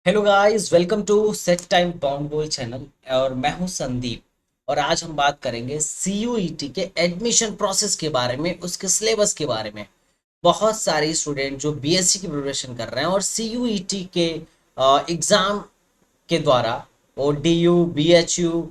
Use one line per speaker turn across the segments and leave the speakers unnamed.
Hello guys, welcome to set time Bongboy channel. और मैं हूं संदीप। और आज हम बात करेंगे सीयूईटी के एडमिशन प्रोसेस के बारे में, उसके सिलेबस के बारे में। बहुत सारे स्टूडेंट जो बीएससी की प्रिपरेशन कर रहे हैं और सीयूईटी के एग्ज़ाम के द्वारा वो डीयू बीएचयू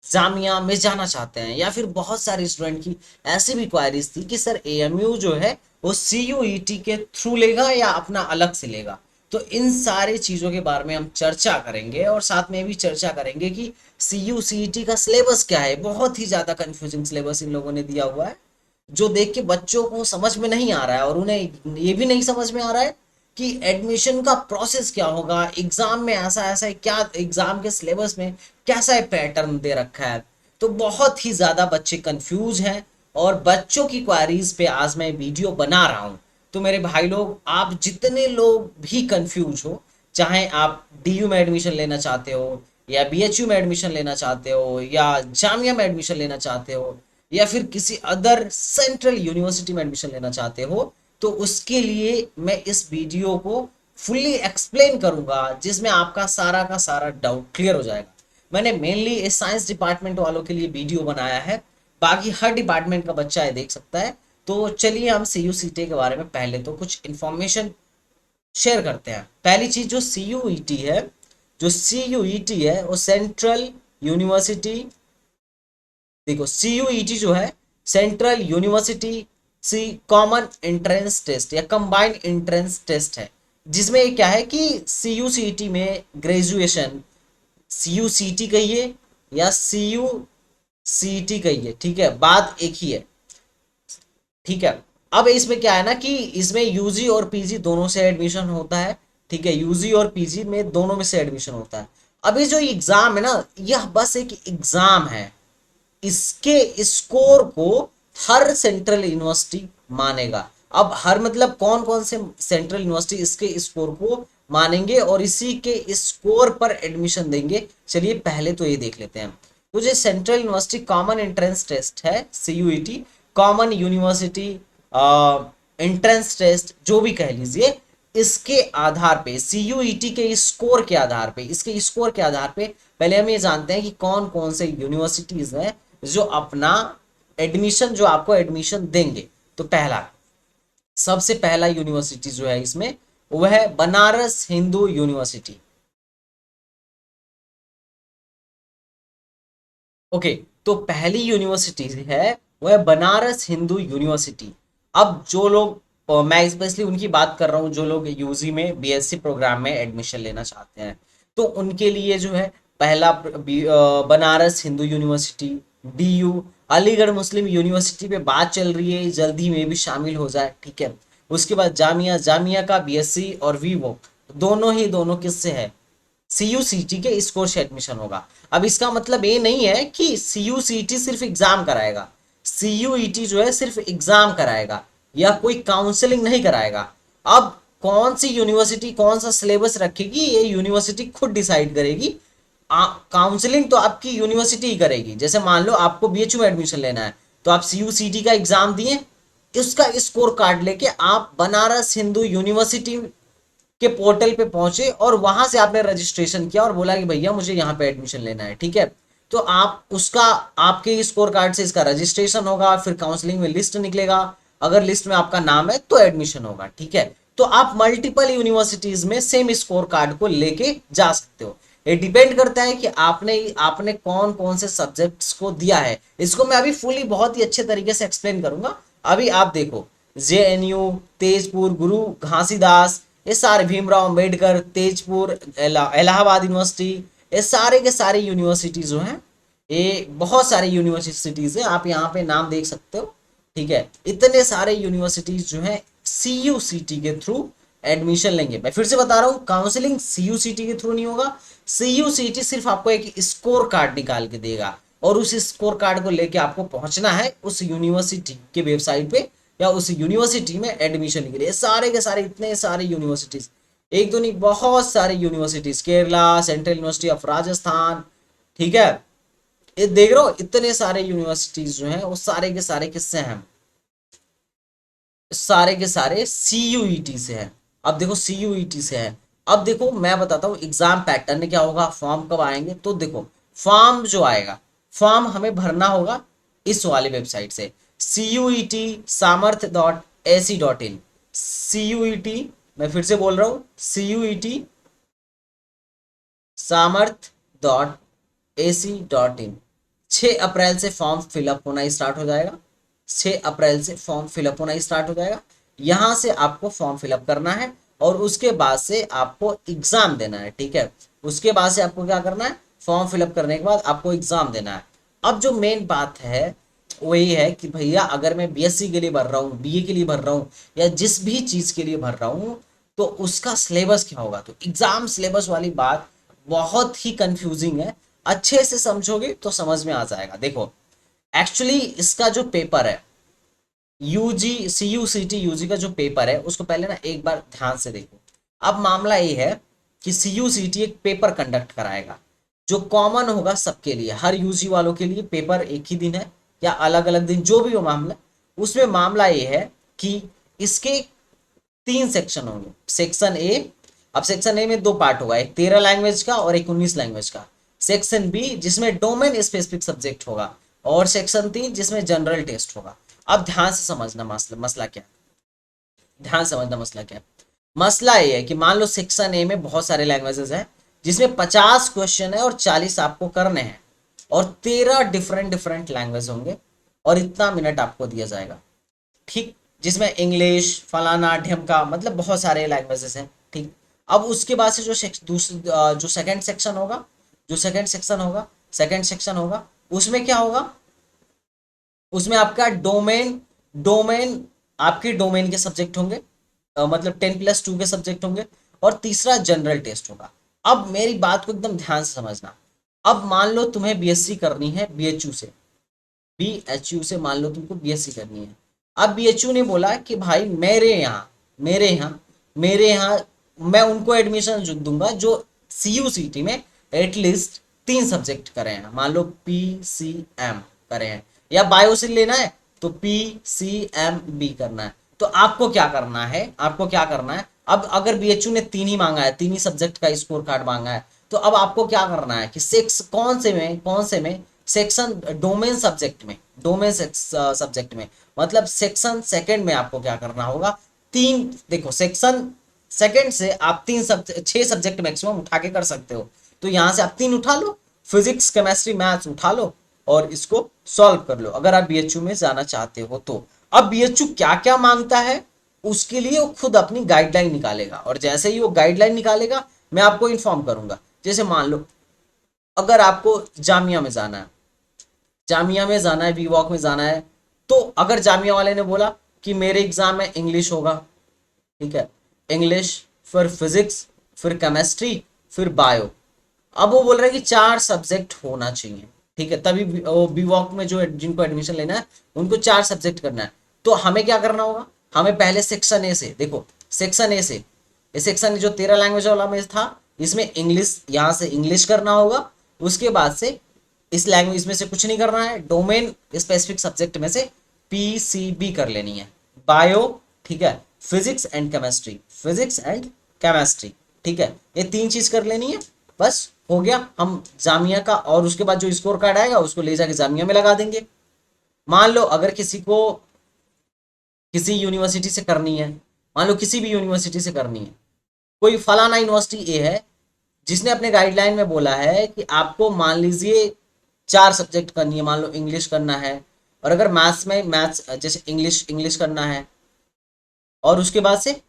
जामिया में जाना चाहते हैं, या फिर बहुत सारे स्टूडेंट की ऐसी भी क्वायरीज थी कि सर एएमयू जो है वो सीयूईटी के थ्रू लेगा या अपना अलग से लेगा। तो इन सारी चीज़ों के बारे में हम चर्चा करेंगे और साथ में भी चर्चा करेंगे कि सीयूसीईटी का सिलेबस क्या है। बहुत ही ज़्यादा कंफ्यूजिंग सिलेबस इन लोगों ने दिया हुआ है, जो देख के बच्चों को समझ में नहीं आ रहा है और उन्हें ये भी नहीं समझ में आ रहा है कि एडमिशन का प्रोसेस क्या होगा, एग्जाम में ऐसा ऐसा है क्या, एग्जाम के सिलेबस में कैसा पैटर्न दे रखा है। तो बहुत ही ज़्यादा बच्चे कंफ्यूज हैं और बच्चों की क्वारीज पे आज मैं वीडियो बना रहा हूँ। तो मेरे भाई लोग, आप जितने लोग भी कंफ्यूज हो, चाहे आप डीयू में एडमिशन लेना चाहते हो या बीएचयू में एडमिशन लेना चाहते हो या जामिया में एडमिशन लेना चाहते हो या फिर किसी अदर सेंट्रल यूनिवर्सिटी में एडमिशन लेना चाहते हो, तो उसके लिए मैं इस वीडियो को फुल्ली एक्सप्लेन करूंगा, जिसमें आपका सारा का सारा डाउट क्लियर हो जाएगा। मैंने मेनली इस साइंस डिपार्टमेंट वालों के लिए वीडियो बनाया है, बाकी हर डिपार्टमेंट का बच्चा है देख सकता है। तो चलिए हम सी यू सी टी के बारे में पहले तो कुछ इंफॉर्मेशन शेयर करते हैं। पहली चीज, जो सी यू ई टी है, जो सी यू ई टी है वो सेंट्रल यूनिवर्सिटी, देखो सीयूईटी जो है सेंट्रल यूनिवर्सिटी सी कॉमन एंट्रेंस टेस्ट या कंबाइंड एंट्रेंस टेस्ट है, जिसमें क्या है कि सीयूसीटी में ग्रेजुएशन, सीयूसीटी कहिए या सीयूसीटी कहिए, ठीक है, बात एक ही है। ठीक है। अब इसमें क्या है ना कि इसमें यूजी और पीजी दोनों से एडमिशन होता है। ठीक है, यूजी और पीजी में दोनों में से एडमिशन होता है। अभी जो एग्जाम है ना, यह बस एक एग्जाम है। इसके स्कोर को हर सेंट्रल यूनिवर्सिटी मानेगा। अब हर मतलब कौन कौन से सेंट्रल यूनिवर्सिटी इसके स्कोर को मानेंगे और इसी के स्कोर पर एडमिशन देंगे, चलिए पहले तो ये देख लेते हैं। तो जो central university common entrance test है CUET, common university entrance test जो भी कह लीजिए, इसके आधार पे सीयूईटी के स्कोर के आधार पे, इसके स्कोर के आधार पे पहले हम ये जानते हैं कि कौन कौन से यूनिवर्सिटीज हैं जो अपना एडमिशन, जो आपको एडमिशन देंगे। तो पहला, सबसे पहला यूनिवर्सिटी जो है इसमें वह है बनारस हिंदू यूनिवर्सिटी। ओके, तो पहली यूनिवर्सिटी है वह है बनारस हिंदू यूनिवर्सिटी। अब जो लोग, और मैं स्पेशली उनकी बात कर रहा हूँ जो लोग यूजी में बीएससी प्रोग्राम में एडमिशन लेना चाहते हैं, तो उनके लिए जो है पहला बनारस हिंदू यूनिवर्सिटी, डीयू, अलीगढ़ मुस्लिम यूनिवर्सिटी पे बात चल रही है, जल्दी में भी शामिल हो जाए। ठीक है। उसके बाद जामिया, जामिया का बीएससी और वीवो दोनों किससे है, सीयूसीटी के स्कोर से एडमिशन होगा। अब इसका मतलब ये नहीं है कि सीयूसीटी सिर्फ एग्जाम कराएगा। सीयूईटी जो है सिर्फ एग्जाम कराएगा या कोई काउंसलिंग नहीं कराएगा। अब कौन सी यूनिवर्सिटी कौन सा सिलेबस रखेगी, ये यूनिवर्सिटी खुद डिसाइड करेगी। काउंसलिंग तो आपकी यूनिवर्सिटी ही करेगी। जैसे मान लो आपको बीएचयू में एडमिशन लेना है, तो आप सीयूसीटी का एग्जाम दिए, उसका स्कोर कार्ड लेके आप बनारस हिंदू यूनिवर्सिटी के पोर्टल पे पहुंचे और वहां से आपने रजिस्ट्रेशन किया और बोला कि भैया मुझे यहाँ पे एडमिशन लेना है। ठीक है। तो आप उसका, आपके स्कोर कार्ड से इसका रजिस्ट्रेशन होगा, फिर काउंसलिंग में लिस्ट निकलेगा। अगर लिस्ट में आपका नाम है तो एडमिशन होगा। ठीक है। तो आप मल्टीपल यूनिवर्सिटीज में सेम स्कोर कार्ड को लेके जा सकते हो। ये डिपेंड करता है कि आपने आपने कौन कौन से सब्जेक्ट्स को दिया है। इसको मैं अभी फुली बहुत ही अच्छे तरीके से एक्सप्लेन करूंगा। अभी आप देखो, जेएनयू, तेजपुर, गुरु घासीदास, ये सारे, भीमराव अंबेडकर, तेजपुर, इलाहाबाद यूनिवर्सिटी, ये सारे के सारे यूनिवर्सिटी जो हैं, ये बहुत सारे यूनिवर्सिटीज हैं, आप यहाँ पे नाम देख सकते हो। ठीक है। इतने सारे यूनिवर्सिटीज जो हैं सीयूसीटी के थ्रू एडमिशन लेंगे। मैं फिर से बता रहा हूँ, काउंसलिंग सीयूसीटी के थ्रू नहीं होगा। सीयूसीटी सिर्फ आपको एक स्कोर कार्ड निकाल के देगा और उस स्कोर कार्ड को लेके आपको पहुंचना है उस यूनिवर्सिटी के वेबसाइट पे या उस यूनिवर्सिटी में एडमिशन के लिए। सारे के सारे, इतने सारे यूनिवर्सिटीज, एक दो नहीं बहुत सारे universities, Kerala, central university of Rajasthan. ठीक है। ये देख रहे हो, इतने सारे यूनिवर्सिटीज जो हैं वो सारे के सारे किससे हैं, सारे के सारे सीयूईटी से है। अब देखो सीयूईटी से है, अब देखो मैं बताता हूँ एग्जाम पैटर्न क्या होगा, फॉर्म कब आएंगे। तो देखो फॉर्म जो आएगा, फॉर्म हमें भरना होगा इस वाली वेबसाइट से, CUET samardh.ac.in। CUET, मैं फिर से बोल रहा हूँ, CUET samardh.ac.in। 6 अप्रैल से फॉर्म फिलअप होना स्टार्ट हो जाएगा। 6 अप्रैल से फॉर्म फिलअप होना स्टार्ट हो जाएगा। यहाँ से आपको फॉर्म फिलअप करना है और उसके बाद से आपको एग्जाम देना है, ठीक है। उसके बाद से आपको क्या करना है, फॉर्म फिलअप करने के बाद आपको एग्जाम देना है। अब जो मेन बात है वो ये है कि भैया अगर मैं बीएससी के लिए भर रहा हूँ, बीए के लिए भर रहा हूँ, या जिस भी चीज के लिए भर रहा हूँ, तो उसका सिलेबस क्या होगा। तो एग्जाम सिलेबस वाली बात बहुत ही कंफ्यूजिंग है। अच्छे से समझोगे तो समझ में आ जाएगा। देखो एक्चुअली इसका जो पेपर है, यूजी CUCT यूजी का जो पेपर है, उसको पहले ना एक बार ध्यान से देखो। अब मामला ये है कि CUCT एक पेपर कंडक्ट कराएगा जो कॉमन होगा सबके लिए, हर यूजी वालों के लिए पेपर एक ही दिन है या अलग अलग दिन, जो भी हो मामला। उसमें मामला ये है कि इसके 3 सेक्शन होंगे। सेक्शन ए, अब सेक्शन ए में 2 पार्ट होगा, एक 13 लैंग्वेज का और एक 19 लैंग्वेज का। सेक्शन बी जिसमें डोमेन स्पेसिफिक सब्जेक्ट होगा, और सेक्शन 3 जिसमें जनरल टेस्ट होगा। अब ध्यान से समझना मसला मसला क्या है, ध्यान से समझना मसला क्या है। मसला ये है कि मान लो सेक्शन ए में बहुत सारे लैंग्वेजेस हैं, जिसमें 50 क्वेश्चन है और 40 आपको करने हैं, और 13 डिफरेंट डिफरेंट लैंग्वेज होंगे, और इतना मिनट आपको दिया जाएगा, ठीक। जिसमें इंग्लिश फलाना ढिमका, मतलब बहुत सारे लैंग्वेजेस हैं, ठीक। अब उसके बाद से जो सेकंड सेक्शन होगा, जो सेकंड सेक्शन होगा, उसमें क्या होगा, उसमें आपका डोमेन, डोमेन आपके डोमेन के सब्जेक्ट होंगे, मतलब 10+2 के सब्जेक्ट होंगे, और तीसरा जनरल टेस्ट होगा। अब मेरी बात को एकदम ध्यान से समझना। अब मान लो तुम्हें बीएससी करनी है बीएचयू से, बीएचयू से मान लो तुमको बीएससी करनी है। अब बीएचयू ने बोला कि भाई मेरे यहाँ मैं उनको एडमिशन जो दूंगा जो CUCT में एटलीस्ट 3 सब्जेक्ट करे हैं, मान लो PCM करे हैं, या बायो से लेना है तो PCMB करना है। तो आपको क्या करना है, आपको क्या करना है, अब अगर बीएचयू ने 3 ही मांगा है, 3 ही सब्जेक्ट का स्कोर कार्ड मांगा है, तो अब आपको क्या करना है कि सिक्स कौन से में सेक्शन डोमेन सब्जेक्ट में, डोमेन सब्जेक्ट में, मतलब सेक्शन सेकंड में आपको क्या करना होगा। तीन, देखो सेक्शन सेकंड से आप 6 सब्जेक्ट मैक्सिमम उठा के कर सकते हो। तो यहां से आप 3 उठा लो, फिजिक्स केमिस्ट्री मैथ्स उठा लो, और इसको सॉल्व कर लो अगर आप बीएचयू में जाना चाहते हो तो। अब बीएचयू क्या क्या मांगता है, उसके लिए वो खुद अपनी गाइडलाइन निकालेगा, और जैसे ही वो गाइडलाइन निकालेगा मैं आपको इन्फॉर्म करूंगा। जैसे मान लो अगर आपको जामिया में जाना है, जामिया में जाना है, वी वॉक में जाना है, तो अगर जामिया वाले ने बोला कि मेरे एग्जाम में इंग्लिश होगा, ठीक है, इंग्लिश, फिर फिजिक्स, फिर केमिस्ट्री, फिर बायो। अब वो बोल रहे हैं कि 4 सब्जेक्ट होना चाहिए, ठीक है, तभी वो बी वॉक में जो जिनको एडमिशन लेना है उनको 4 सब्जेक्ट करना है। तो हमें क्या करना होगा, हमें पहले सेक्शन ए से, देखो सेक्शन ए से, इस सेक्शन जो 13 लैंग्वेज वाला में था, इसमें इंग्लिश, यहाँ से इंग्लिश करना होगा। उसके बाद से इस लैंग्वेज में से कुछ नहीं करना है, डोमेन स्पेसिफिक सब्जेक्ट में से PCB कर लेनी है, बायो, ठीक है, फिजिक्स एंड केमिस्ट्री, ठीक है, ये 3 चीज कर लेनी है, बस हो गया हम जामिया का। और उसके बाद जो स्कोर कार्ड आएगा उसको ले जाके जामिया में लगा देंगे। मान लो अगर किसी को किसी यूनिवर्सिटी से करनी है, मान लो किसी भी यूनिवर्सिटी से करनी है, कोई फलाना यूनिवर्सिटी ए है जिसने अपने गाइडलाइन में बोला है कि आपको मान लीजिए 4 सब्जेक्ट करनी है, मान लो इंग्लिश करना है, और अगर मैथ्स में मैथ्स जैसे इंग्लिश इंग्लिश करना है, और उसके बाद से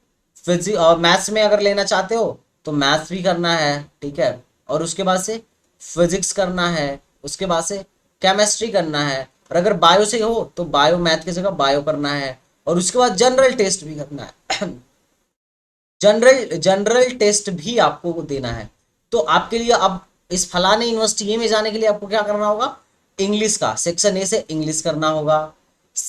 फिजिक्स और मैथ्स में अगर लेना चाहते हो तो मैथ्स भी करना है, ठीक है, और उसके बाद से फिजिक्स करना है, उसके बाद से केमिस्ट्री करना है, और अगर बायो से हो तो बायो, मैथ की जगह बायो करना है, और उसके बाद जनरल टेस्ट भी करना है। जनरल जनरल टेस्ट भी आपको वो देना है। तो आपके लिए अब इस फलाने यूनिवर्सिटी में जाने के लिए आपको क्या करना होगा, इंग्लिश का सेक्शन ए से इंग्लिश करना होगा,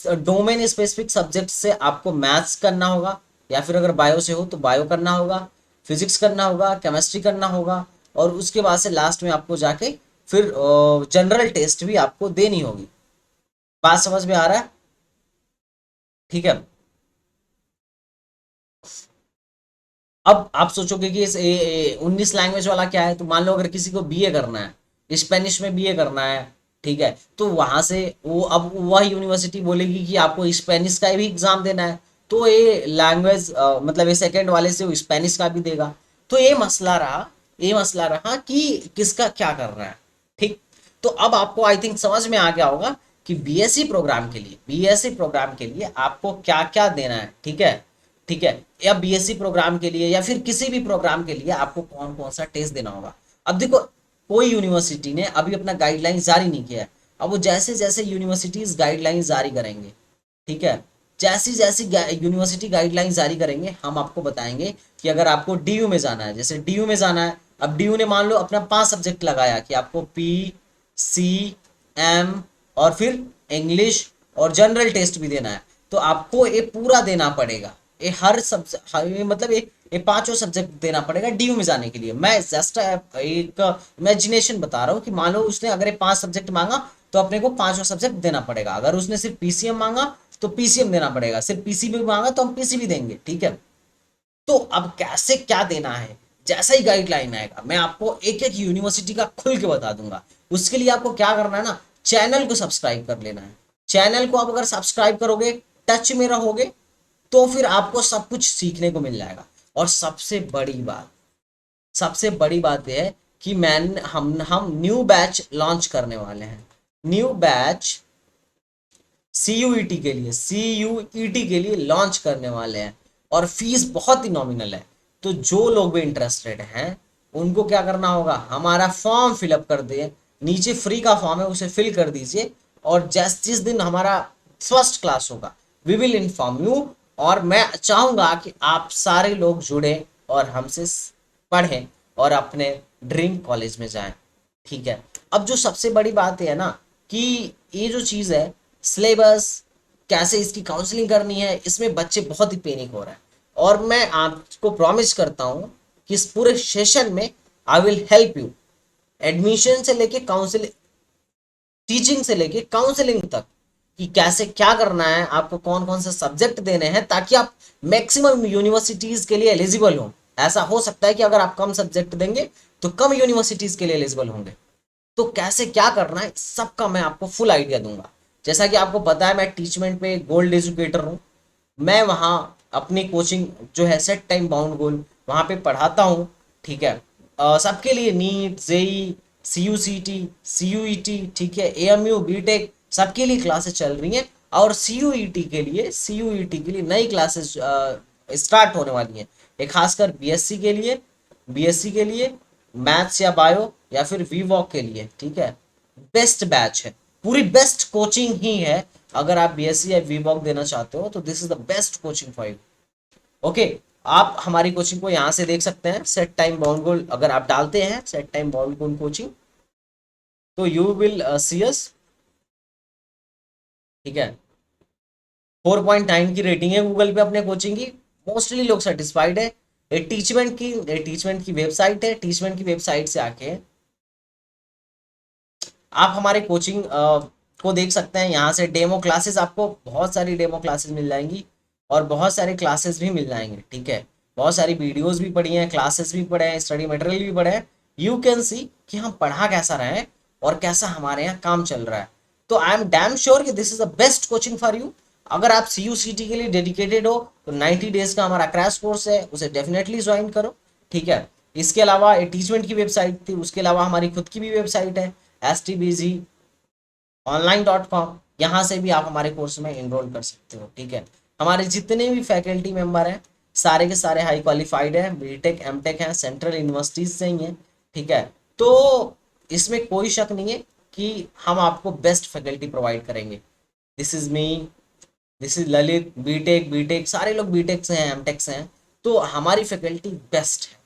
डोमेन स्पेसिफिक सब्जेक्ट से आपको मैथ्स करना होगा, या फिर अगर बायो से हो तो बायो करना होगा, फिजिक्स करना होगा, केमिस्ट्री करना होगा, और उसके बाद से लास्ट में आपको जाके फिर जनरल टेस्ट भी आपको देनी होगी। बात समझ में आ रहा है, ठीक है। अब आप सोचोगे कि इस 19 लैंग्वेज वाला क्या है, तो मान लो अगर किसी को बीए करना है, स्पेनिश में बीए करना है, ठीक है, तो वहां से वो अब वह यूनिवर्सिटी बोलेगी कि आपको स्पेनिश का भी एग्जाम देना है, तो ये लैंग्वेज मतलब ये सेकंड वाले से वो स्पेनिश का भी देगा। तो ये मसला रहा कि किसका क्या करना है, ठीक। तो अब आपको आई थिंक समझ में आ गया होगा कि बीएससी प्रोग्राम के लिए आपको क्या क्या देना है, ठीक है, ठीक है, या बीएससी प्रोग्राम के लिए या फिर किसी भी प्रोग्राम के लिए आपको कौन कौन सा टेस्ट देना होगा। अब देखो, कोई यूनिवर्सिटी ने अभी अपना गाइडलाइन जारी नहीं किया है। अब वो जैसे जैसे यूनिवर्सिटीज गाइडलाइन जारी करेंगे, ठीक है, जैसी जैसी यूनिवर्सिटी गाइडलाइन जारी करेंगे हम आपको बताएंगे कि अगर आपको डीयू में जाना है, जैसे डीयू में जाना है, अब डीयू ने मान लो अपना 5 सब्जेक्ट लगाया कि आपको पी, सी, एम और फिर इंग्लिश और जनरल टेस्ट भी देना है, तो आपको ये पूरा देना पड़ेगा। ये हर सब्जेक्ट मतलब ये पांचों सब्जेक्ट देना पड़ेगा डीयू में जाने के लिए। मैं जस्ट एक इमेजिनेशन बता रहा हूँ कि मान लो उसने अगर ये 5 सब्जेक्ट मांगा तो अपने को पांचों सब्जेक्ट देना पड़ेगा। अगर उसने सिर्फ पीसीएम मांगा तो पीसीएम देना पड़ेगा, सिर्फ पीसीबी मांगा तो हम पीसीबी देंगे, ठीक है। तो अब कैसे क्या देना है, जैसा ही गाइडलाइन आएगा मैं आपको एक एक यूनिवर्सिटी का खुल के बता दूंगा। उसके लिए आपको क्या करना है ना, चैनल को सब्सक्राइब कर लेना है। चैनल को आप अगर सब्सक्राइब करोगे, टच में रहोगे, तो फिर आपको सब कुछ सीखने को मिल जाएगा। और सबसे बड़ी बात यह है कि हम न्यू बैच लॉन्च करने वाले हैं। न्यू बैच सीयूईटी के लिए लॉन्च करने वाले हैं, और फीस बहुत ही नॉमिनल है। तो जो लोग भी इंटरेस्टेड हैं उनको क्या करना होगा, हमारा फॉर्म फिलअप कर दिए, नीचे फ्री का फॉर्म है उसे फिल कर दीजिए, और जिस दिन हमारा फर्स्ट क्लास होगा वी विल इन्फॉर्म यू। और मैं चाहूंगा कि आप सारे लोग जुड़े और हमसे पढ़ें और अपने ड्रीम कॉलेज में जाएं, ठीक है। अब जो सबसे बड़ी बात है ना कि ये जो चीज़ है सिलेबस, कैसे इसकी काउंसलिंग करनी है, इसमें बच्चे बहुत ही पैनिक हो रहे हैं। और मैं आपको प्रॉमिस करता हूँ कि इस पूरे सेशन में आई विल हेल्प यू, एडमिशन से लेके काउंसलिंग, टीचिंग से लेके काउंसलिंग तक, कि कैसे क्या करना है, आपको कौन कौन से सब्जेक्ट देने हैं, ताकि आप मैक्सिमम यूनिवर्सिटीज के लिए एलिजिबल हो। ऐसा हो सकता है कि अगर आप कम सब्जेक्ट देंगे तो कम यूनिवर्सिटीज के लिए एलिजिबल होंगे। तो कैसे क्या करना है सबका मैं आपको फुल आइडिया दूंगा। जैसा कि आपको पता है मैं टीचमेंट पे गोल्ड एजुकेटर हूँ। मैं वहाँ अपनी कोचिंग जो है सेट टाइम बाउंड गोल वहाँ पे पढ़ाता हूँ, ठीक है। सबके लिए नीट, जेई, सीयूईटी, ठीक है, एएमयू, बीटेक, सबके लिए क्लासेस चल रही हैं। और सीयूईटी के लिए नई क्लासेस स्टार्ट होने वाली हैं। ये खासकर बीएससी के लिए मैथ्स या बायो या फिर वीवॉक के लिए, ठीक है, बेस्ट बैच है, पूरी बेस्ट कोचिंग ही है। अगर आप बीएससी या वीवॉक देना चाहते हो तो this is the best coaching for you. Okay, आप हमारी कोचिंग को यहाँ से देख सकते हैं, सेट टाइम बाउंड गोल अगर आप डालते हैं सेट टाइम बाउंड गोल कोचिंग तो यू विल सी अस, ठीक है। 4.9 की रेटिंग है गूगल पे अपने कोचिंग की, मोस्टली लोग सेटिस्फाइड है। ये टीचमेंट की वेबसाइट है, टीचमेंट की वेबसाइट से आके आप हमारे कोचिंग को देख सकते हैं। यहाँ से डेमो क्लासेस, आपको बहुत सारी डेमो क्लासेस मिल जाएंगी और बहुत सारे क्लासेस भी मिल जाएंगे, ठीक है। बहुत सारी वीडियोस भी पड़ी हैं, क्लासेस भी पढ़े हैं, स्टडी मटेरियल भी पढ़े हैं। यू कैन सी कि हम पढ़ा कैसा रहे हैं और कैसा हमारे यहाँ काम चल रहा है। तो आई एम डैम श्योर कि this is the best coaching for you. अगर आप सीयूसीटी के लिए डेडिकेटेड हो तो 90 डेज का हमारा क्रैश कोर्स है, उसे डेफिनेटली ज्वाइन करो, ठीक है। इसके अलावा टीचमेंट की वेबसाइट थी, उसके अलावा हमारी खुद की भी वेबसाइट है stbgonline.com, यहाँ से भी आप हमारे कोर्स में इनरोल कर सकते हो, ठीक है। हमारे जितने भी फैकल्टी मेंबर हैं सारे के सारे हाई क्वालिफाइड हैं, बीटेक एमटेक हैं, सेंट्रल यूनिवर्सिटीज से ही हैं, ठीक है। तो इसमें कोई शक नहीं है कि हम आपको बेस्ट फैकल्टी प्रोवाइड करेंगे। This is me, this is Lalit, B Tech सारे लोग बीटेक से हैं, एमटेक से हैं, तो हमारी फैकल्टी बेस्ट है,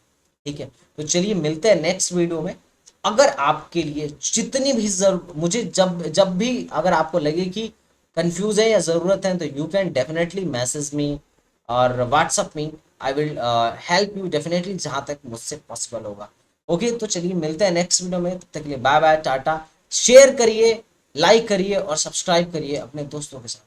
ठीक है। तो चलिए मिलते हैं नेक्स्ट वीडियो में। अगर आपके लिए जितनी भी मुझे जब जब भी अगर आपको लगे कि कंफ्यूज है या ज़रूरत है तो you can definitely message me और WhatsApp me, I will help you definitely जहाँ तक मुझसे पॉसिबल होगा। ओके, तो चलिए मिलते हैं नेक्स्ट वीडियो में, तब तक के लिए बाय बाय, टाटा। शेयर करिए, लाइक करिए और सब्सक्राइब करिए अपने दोस्तों के साथ।